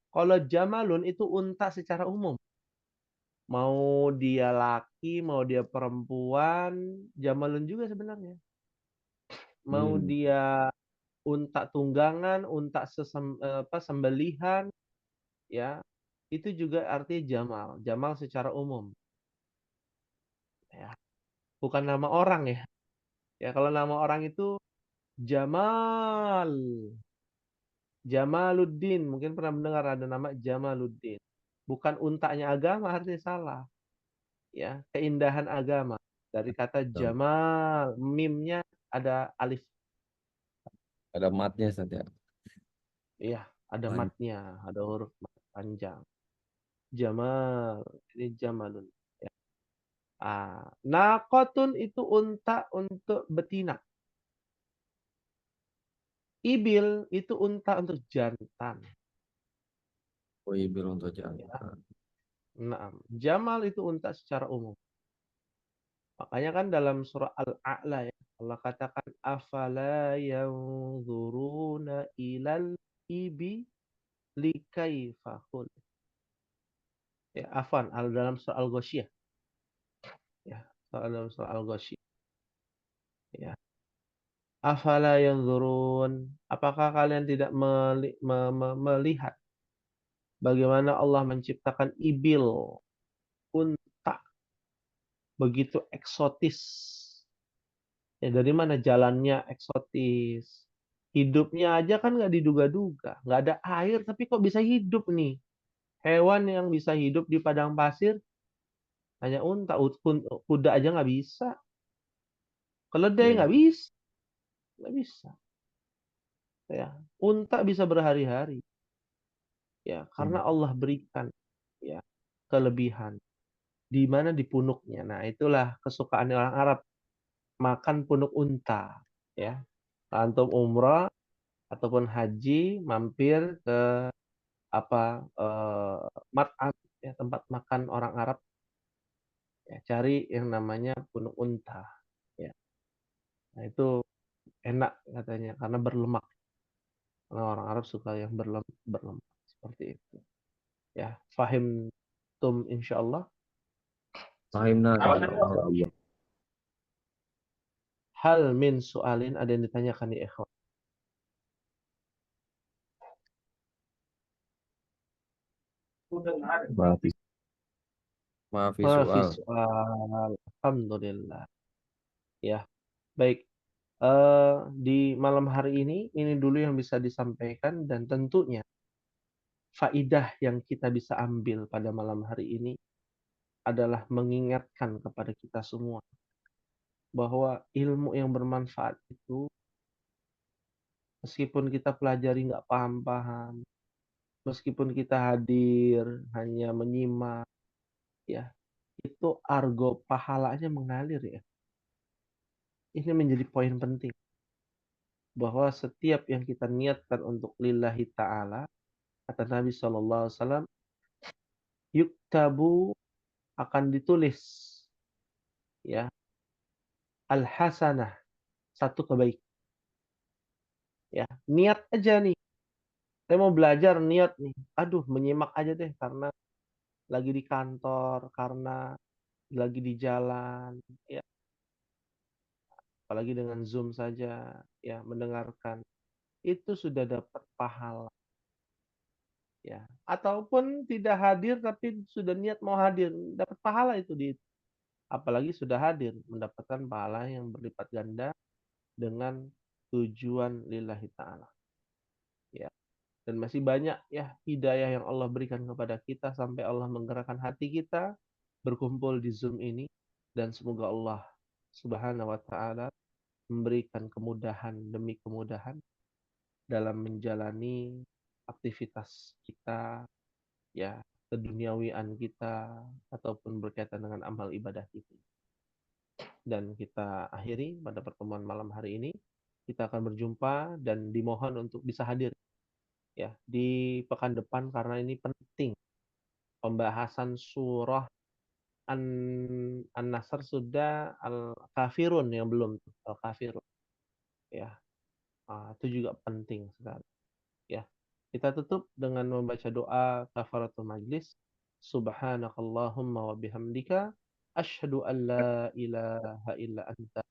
Kalau jamalun itu unta secara umum. Mau dia laki, mau dia perempuan, jamalun juga sebenarnya. Mau Hmm. dia unta tunggangan, unta sembelihan, ya, itu juga artinya jamal. Jamal secara umum. Ya. Bukan nama orang ya. Ya, kalau nama orang itu Jamal. Jamaluddin. Mungkin pernah mendengar ada nama Jamaluddin. Bukan untanya agama, artinya salah. Ya, keindahan agama. Dari kata Tuh. Jamal. Mimnya ada alif. Ada matnya Sat ya. Iya, ada Pan- matnya. Ada huruf mat panjang. Jamal. Ini Jamalun. Ya. Nakotun itu unta untuk betina. Ibil itu unta untuk jantan. Oh, ibil untuk Ya. jantan. Nah, Jamal itu unta secara umum. Makanya kan dalam surah Al-A'la ya, Allah katakan afala yanzuruna ilal ibi likaifa khul. Ya, afan dalam surah Al-Ghasyiyah ya, dalam surah Al-Ghasyiyah ya. Afala yanzurun, apakah kalian tidak melihat bagaimana Allah menciptakan ibil, unta begitu eksotis. Ya, dari mana jalannya eksotis. Hidupnya aja kan nggak diduga-duga. Nggak ada air, tapi kok bisa hidup nih. Hewan yang bisa hidup di padang pasir, hanya unta. Kuda aja nggak bisa. Keledai Iya. nggak bisa. Nggak bisa. Ya. Unta bisa berhari-hari. Ya, karena Hmm. Allah berikan ya kelebihan. Di mana di punuknya. Nah, itulah kesukaan orang Arab. Makan punuk unta. Ya. Antum umrah ataupun haji mampir ke mat'am ya, tempat makan orang Arab ya, cari yang namanya punuk unta ya. Nah, itu enak katanya karena berlemak. Karena orang Arab suka yang berlemak seperti itu. Ya, fahim tum insyaallah. Fahimna insyaallah. Hal min sualin, ada yang ditanyakan di ikhwan. Maafi. Maafi Mafi soal. soal. Alhamdulillah. Ya, baik. Di malam hari ini dulu yang bisa disampaikan dan tentunya faidah yang kita bisa ambil pada malam hari ini adalah mengingatkan kepada kita semua bahwa ilmu yang bermanfaat itu meskipun kita pelajari nggak paham-paham, meskipun kita hadir hanya menyimak, ya itu argo pahalanya mengalir ya. Ini menjadi poin penting bahwa setiap yang kita niatkan untuk lillahi ta'ala, kata Nabi SAW, yuktabu akan ditulis ya al-hasanah, satu kebaikan. Ya, niat aja nih. Saya mau belajar niat nih. Aduh, menyimak aja deh karena lagi di kantor, karena lagi di jalan, ya, apalagi dengan Zoom saja, ya, mendengarkan. Itu sudah dapat pahala, ya. Ataupun tidak hadir tapi sudah niat mau hadir, dapat pahala itu di apalagi sudah hadir, mendapatkan pahala yang berlipat ganda dengan tujuan lillahi ta'ala. Ya. Dan masih banyak ya hidayah yang Allah berikan kepada kita sampai Allah menggerakkan hati kita berkumpul di Zoom ini. Dan semoga Allah Subhanahu wa taala memberikan kemudahan demi kemudahan dalam menjalani aktivitas kita ya, keduniawian kita ataupun berkaitan dengan amal ibadah kita. Dan kita akhiri pada pertemuan malam hari ini. Kita akan berjumpa dan dimohon untuk bisa hadir ya di pekan depan karena ini penting. Pembahasan surah An-Nasr sudah, Al-Kafirun yang belum. Al-Kafirun. ya. Itu juga penting sekali. Ya, kita tutup dengan membaca doa kafaratul majlis. Subhanakallahumma wa bihamdika asyhadu an la ilaha illa anta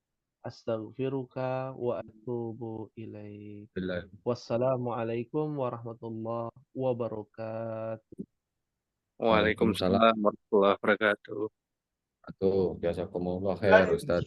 astaghfiruka wa atubu ilaik. Bila. Wassalamualaikum warahmatullahi wabarakatuh. Waalaikumsalam Waalaikumsalam warahmatullahi wabarakatuh. atau jazakumullah khair Ustaz.